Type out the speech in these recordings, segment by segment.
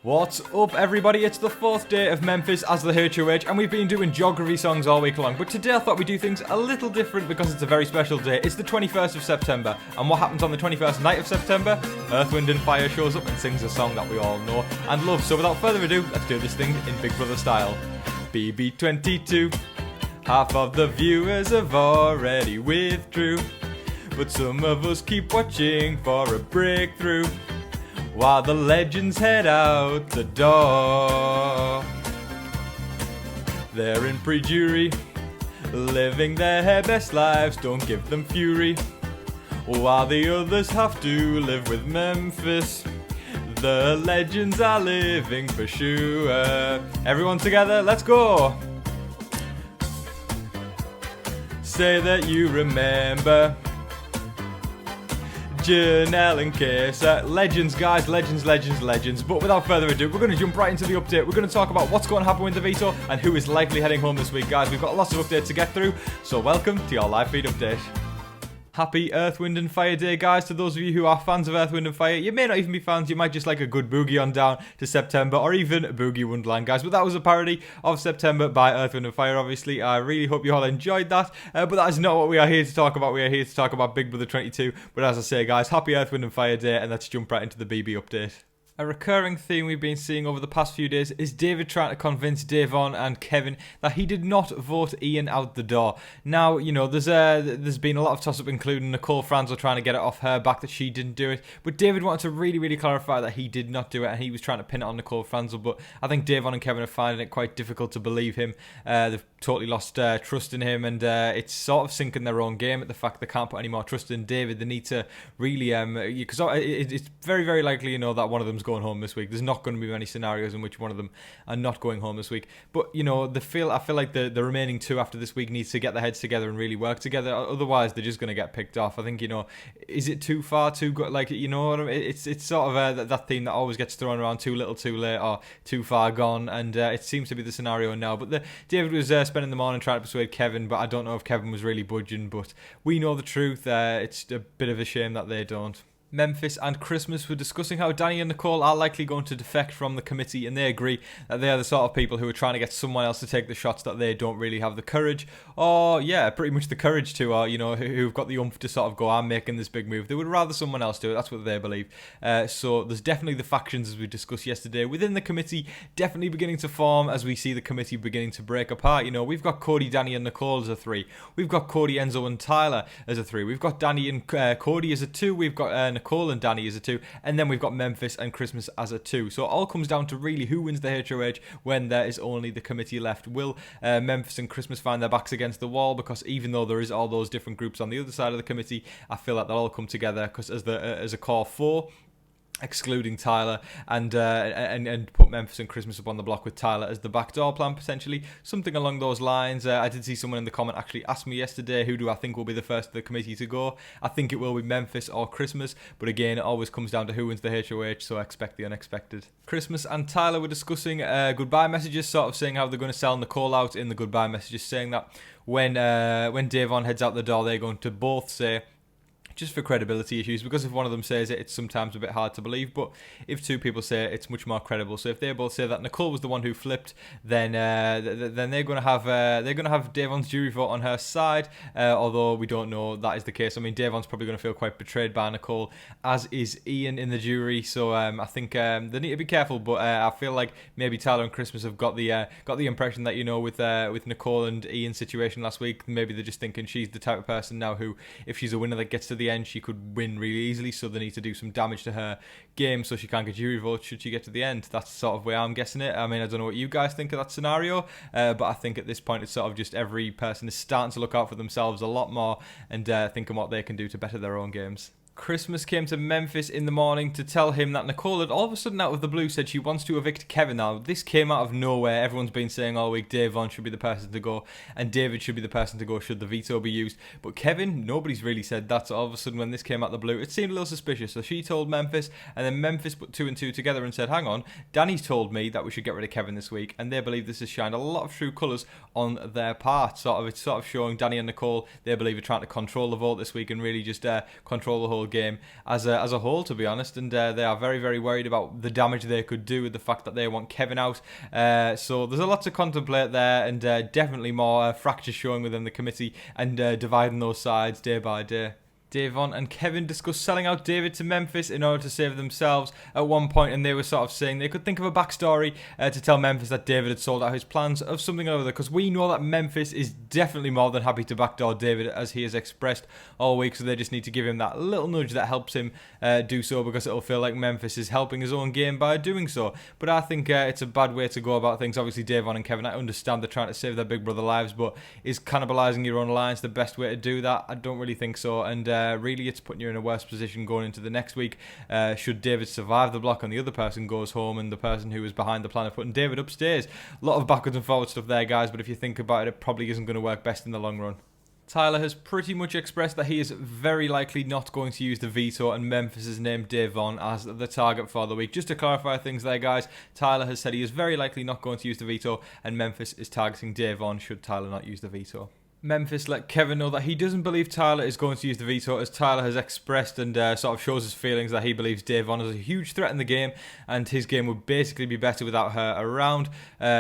What's up, everybody? It's the 4th day of Memphis as the HOH, and we've been doing geography songs all week long. But today I thought we'd do things a little different because it's a very special day. It's the 21st of September, and what happens on the 21st night of September? Earth, Wind and Fire shows up and sings a song that we all know and love. So without further ado, let's do this thing in Big Brother style. BB22. Half of the viewers have already withdrew, but some of us keep watching for a breakthrough while the legends head out the door. They're in pre-jury, living their best lives, don't give them fury, while the others have to live with Memphis. The legends are living for sure. Everyone together, let's go! Say that you remember Janelle and Kesa. Legends, guys, legends. But without further ado, we're going to jump right into the update. We're going to talk about what's going to happen with the veto and who is likely heading home this week, guys. We've got lots of updates to get through, so welcome to your live feed update. Happy Earth, Wind and Fire Day, guys. To those of you who are fans of Earth, Wind and Fire, you may not even be fans, you might just like a good boogie on down to September, or even Boogie Wonderland, guys. But that was a parody of September by Earth, Wind and Fire, obviously. I really hope you all enjoyed that, but that is not what we are here to talk about. We are here to talk about Big Brother 22, but as I say, guys, happy Earth, Wind and Fire Day, and let's jump right into the BB update. A recurring theme we've been seeing over the past few days is David trying to convince Davon and Kevin that he did not vote Ian out the door. Now, you know, there's been a lot of toss-up, including Nicole Franzel trying to get it off her back that she didn't do it. But David wanted to really clarify that he did not do it, and he was trying to pin it on Nicole Franzel. But I think Davon and Kevin are finding it quite difficult to believe him. They've totally lost trust in him, and it's sort of sinking their own game at the fact they can't put any more trust in David. They need to really, because it's very likely, you know, that one of them's going home this week. There's not going to be many scenarios in which one of them are not going home this week. But, you know, I feel like the remaining two after this week needs to get their heads together and really work together. Otherwise, they're just going to get picked off. I think, you know, is it too far, too good? Like, you know what I mean? It's sort of that theme that always gets thrown around, too little, too late, or too far gone. And it seems to be the scenario now. But David was spending the morning trying to persuade Kevin, but I don't know if Kevin was really budging. But we know the truth. It's a bit of a shame that they don't. Memphis and Christmas were discussing how Dani and Nicole are likely going to defect from the committee, and they agree that they are the sort of people who are trying to get someone else to take the shots that they don't really have the courage, or pretty much the courage to, or you know, who've got the oomph to sort of go, I'm making this big move. They would rather someone else do it. That's what they believe. So there's definitely the factions, as we discussed yesterday, within the committee definitely beginning to form as we see the committee beginning to break apart. You know, we've got Cody, Dani and Nicole as a 3. We've got Cody, Enzo and Tyler as a 3. We've got Dani and Cody as a 2. We've got Nicole and Dani as a 2, and then we've got Memphis and Christmas as a 2. So it all comes down to really who wins the HOH when there is only the committee left. Will Memphis and Christmas find their backs against the wall? Because even though there is all those different groups on the other side of the committee, I feel like they'll all come together because as a core 4, excluding Tyler, and put Memphis and Christmas up on the block with Tyler as the backdoor plan, potentially. Something along those lines. I did see someone in the comment actually ask me yesterday, who do I think will be the first of the committee to go? I think it will be Memphis or Christmas, but again, it always comes down to who wins the HOH, so I expect the unexpected. Christmas and Tyler were discussing goodbye messages, sort of saying how they're going to sell Nicole out in the goodbye messages, saying that when Davon heads out the door, they're going to both say, just for credibility issues, because if one of them says it, it's sometimes a bit hard to believe, but if two people say it, it's much more credible. So if they both say that Nicole was the one who flipped, then they're going to have Davon's jury vote on her side, although we don't know that is the case. I mean, Davon's probably going to feel quite betrayed by Nicole, as is Ian in the jury, so I think they need to be careful, but I feel like maybe Tyler and Christmas have got the impression that, you know, with Nicole and Ian's situation last week, maybe they're just thinking she's the type of person now who, if she's a winner that gets to the end, she could win really easily, so they need to do some damage to her game so she can't get jury votes should she get to the end. That's sort of where I'm guessing it. I mean, I don't know what you guys think of that scenario, but I think at this point it's sort of just every person is starting to look out for themselves a lot more and thinking what they can do to better their own games. Christmas came to Memphis in the morning to tell him that Nicole had all of a sudden out of the blue said she wants to evict Kevin. Now, this came out of nowhere. Everyone's been saying all week Davon should be the person to go and David should be the person to go should the veto be used. But Kevin, nobody's really said that. So all of a sudden when this came out of the blue, it seemed a little suspicious. So she told Memphis, and then Memphis put 2 and 2 together and said, hang on, Dani's told me that we should get rid of Kevin this week, and they believe this has shined a lot of true colours on their part. It's sort of showing Dani and Nicole, they believe, are trying to control the vote this week and really just control the whole game as a whole, to be honest, and they are very, very worried about the damage they could do with the fact that they want Kevin out. So there's a lot to contemplate there, and definitely more fractures showing within the committee and dividing those sides day by day. Davon and Kevin discussed selling out David to Memphis in order to save themselves at one point, and they were sort of saying they could think of a backstory to tell Memphis that David had sold out his plans of something or other, because we know that Memphis is definitely more than happy to backdoor David, as he has expressed all week, so they just need to give him that little nudge that helps him do so, because it'll feel like Memphis is helping his own game by doing so. But I think it's a bad way to go about things. Obviously, Davon and Kevin, I understand they're trying to save their big brother lives, but is cannibalising your own alliance the best way to do that? I don't really think so, and really it's putting you in a worse position going into the next week. Should David survive the block and the other person goes home, and the person who was behind the plan of putting David upstairs. A lot of backwards and forward stuff there, guys, but if you think about it, it probably isn't going to work best in the long run. Tyler has pretty much expressed that he is very likely not going to use the veto, and Memphis has named Davon as the target for the week. Just to clarify things there, guys, Tyler has said he is very likely not going to use the veto, and Memphis is targeting Davon should Tyler not use the veto. Memphis let Kevin know that he doesn't believe Tyler is going to use the veto, as Tyler has expressed and sort of shows his feelings that he believes Davon is a huge threat in the game, and his game would basically be better without her around.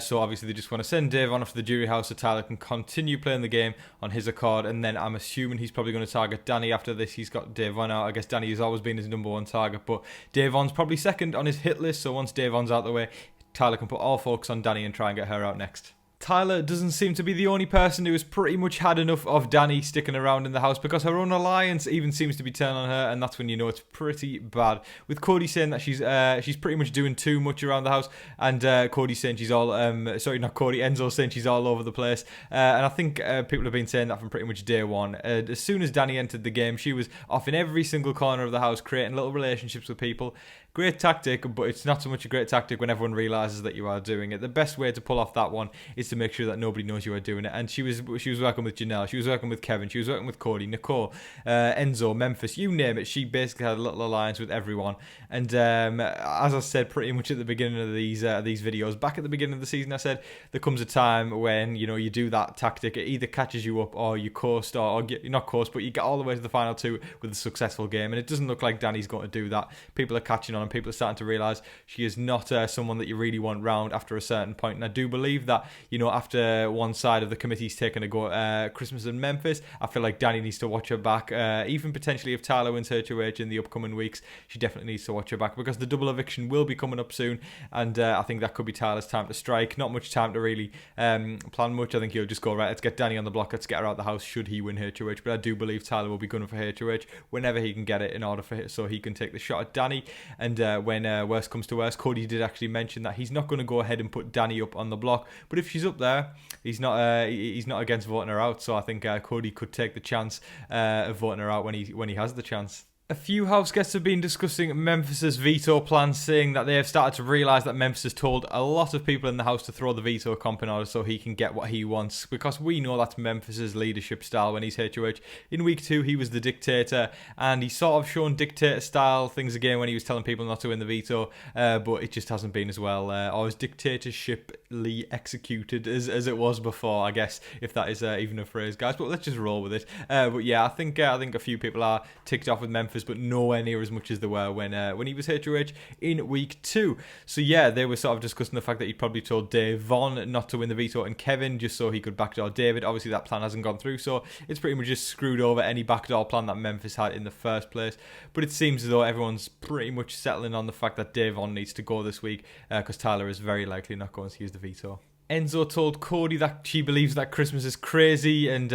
So obviously they just want to send Davon off to the jury house so Tyler can continue playing the game on his accord, and then I'm assuming he's probably going to target Dani after this. He's got Davon out. I guess Dani has always been his #1 target, but Davon's probably second on his hit list, so once Davon's out the way, Tyler can put all focus on Dani and try and get her out next. Tyler doesn't seem to be the only person who has pretty much had enough of Dani sticking around in the house, because her own alliance even seems to be turning on her, and that's when you know it's pretty bad. With Cody saying that she's pretty much doing too much around the house, and Cody saying she's all Enzo saying she's all over the place, and I think people have been saying that from pretty much day one. As soon as Dani entered the game, she was off in every single corner of the house, creating little relationships with people. Great tactic, but it's not so much a great tactic when everyone realises that you are doing it. The best way to pull off that one is to make sure that nobody knows you are doing it. And she was working with Janelle, she was working with Kevin, she was working with Cody, Nicole, Enzo, Memphis, you name it. She basically had a little alliance with everyone. And as I said pretty much at the beginning of these videos, back at the beginning of the season, I said there comes a time when you do that tactic, it either catches you up or you coast, or not coast, but you get all the way to the final two with a successful game. And it doesn't look like Dani's going to do that. People are catching on, and people are starting to realise she is not someone that you really want round after a certain point. And I do believe that, after one side of the committee's taken a go at Christmas in Memphis, I feel like Dani needs to watch her back. Even potentially if Tyler wins her 2H in the upcoming weeks, she definitely needs to watch her back, because the double eviction will be coming up soon, and I think that could be Tyler's time to strike. Not much time to really plan much. I think he'll just go, right, let's get Dani on the block, let's get her out the house should he win her 2H. But I do believe Tyler will be gunning for her 2H whenever he can get it, in order for so he can take the shot at Dani. And when worst comes to worst, Cody did actually mention that he's not going to go ahead and put Dani up on the block, but if she's up there, he's not against voting her out. So I think Cody could take the chance of voting her out when he has the chance. A few house guests have been discussing Memphis's veto plan, saying that they have started to realise that Memphis has told a lot of people in the house to throw the veto comp in order so he can get what he wants, because we know that's Memphis's leadership style when he's HOH. In week 2, he was the dictator, and he's sort of shown dictator style things again when he was telling people not to win the veto, but it just hasn't been as well, or as dictatorshiply executed as it was before, I guess, if that is even a phrase, guys. But let's just roll with it. But yeah, I think a few people are ticked off with Memphis, but nowhere near as much as they were when he was HOH in week 2. So yeah, they were sort of discussing the fact that he probably told Davon not to win the veto and Kevin just so he could backdoor David. Obviously that plan hasn't gone through, so it's pretty much just screwed over any backdoor plan that Memphis had in the first place. But it seems as though everyone's pretty much settling on the fact that Davon needs to go this week, because Tyler is very likely not going to use the veto. Enzo told Cody that she believes that Christmas is crazy and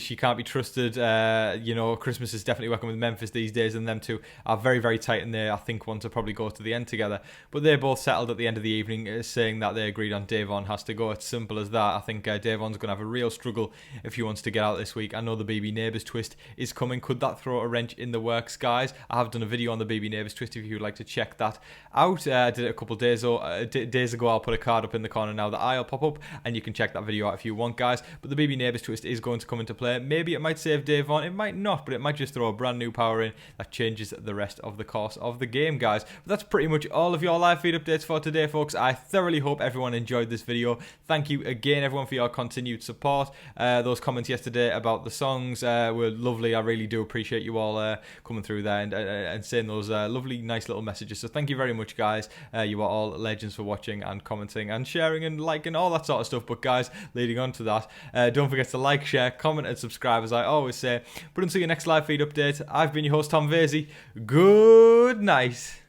she can't be trusted. Christmas is definitely working with Memphis these days, and them two are very, very tight, and they, I think, want to probably go to the end together. But they both settled at the end of the evening, saying that they agreed on Davon has to go. It's simple as that. I think Davon's going to have a real struggle if he wants to get out this week. I know the BB Neighbours twist is coming. Could that throw a wrench in the works, guys? I have done a video on the BB Neighbours twist if you would like to check that out. I did it a couple of days ago. I'll put a card up in the corner now that I'll pop up, and you can check that video out if you want, guys. But the BB Neighbours twist is going to come into play. Maybe it might save Davon, it might not, but it might just throw a brand new power in that changes the rest of the course of the game, guys. But that's pretty much all of your live feed updates for today, folks. I thoroughly hope everyone enjoyed this video. Thank you again, everyone, for your continued support. Those comments yesterday about the songs were lovely. I really do appreciate you all coming through there and saying those lovely, nice little messages. So thank you very much, guys. You are all legends for watching and commenting and sharing and liking, all that sort of stuff. But guys, leading on to that, don't forget to like, share, comment and subscribe, as I always say. But until your next live feed update, I've been your host, Tom Vasey. Good night.